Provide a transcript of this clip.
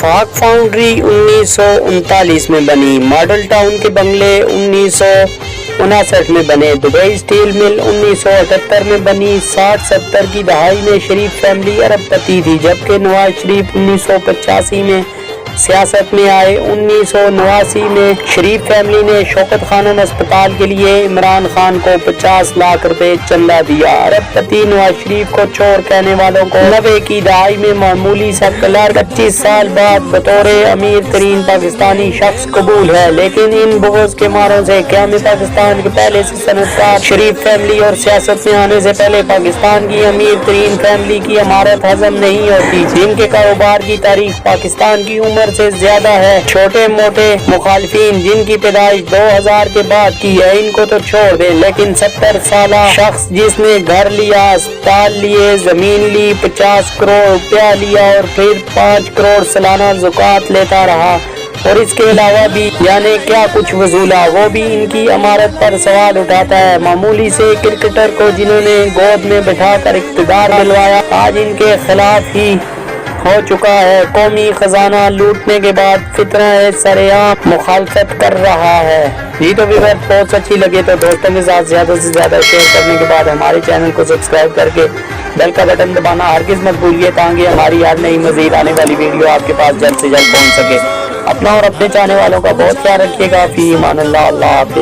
خاک فاؤنڈری 1939 میں بنی، ماڈل ٹاؤن کے بنگلے 1959 میں بنے، دبئی اسٹیل مل 1978 میں بنی۔ 60-70 کی دہائی میں شریف فیملی ارب پتی تھی، جبکہ نواز شریف 1985 میں سیاست میں آئے۔ 1989 میں شریف فیملی نے شوکت خانم اسپتال کے لیے عمران خان کو 50 لاکھ روپے چندہ دیا۔ ارب پتی نواز شریف کو چور کہنے والوں کو 90 کی دہائی میں معمولی سا کلرک 25 سال بعد بطور امیر ترین پاکستانی شخص قبول ہے، لیکن ان بغض کے ماروں سے قیام پاکستان کے پہلے سے صنعتکار شریف فیملی اور سیاست میں آنے سے پہلے پاکستان کی امیر ترین فیملی کی عمارت ہضم نہیں ہوتی، جن کے کاروبار کی تاریخ پاکستان کی عمر سے زیادہ ہے۔ چھوٹے موٹے مخالفین جن کی پیدائش 2000 کے بعد کی ہے، ان کو تو چھوڑ دیں، لیکن 70 سالہ شخص جس نے گھر لیا، اسپتال لیے، زمین لی، 50 کروڑ روپیہ لیا اور پھر 5 کروڑ سالانہ زکوٰۃ لیتا رہا، اور اس کے علاوہ بھی یعنی کیا کچھ وصولا، وہ بھی ان کی عمارت پر سوال اٹھاتا ہے۔ معمولی سے کرکٹر کو جنہوں نے گود میں بٹھا کر اقتدار دلوایا، آج ان کے خلاف ہی ہو چکا ہے۔ قومی خزانہ لوٹنے کے بعد فطرہ سرعام مخالفت کر رہا ہے۔ جی تو ویور بہت اچھی لگے تو دوستوں کے ساتھ زیادہ سے زیادہ شیئر کرنے کے بعد ہمارے چینل کو سبسکرائب کر کے بیل کا بٹن دبانا ہرگز مت بھولیے، تاکہ ہماری ہر نئی مزید آنے والی ویڈیو آپ کے پاس جلد سے جلد پہنچ سکے۔ اپنا اور اپنے چاہنے والوں کا بہت خیال رکھیے گا۔ فی امان اللہ، اللہ حافظ۔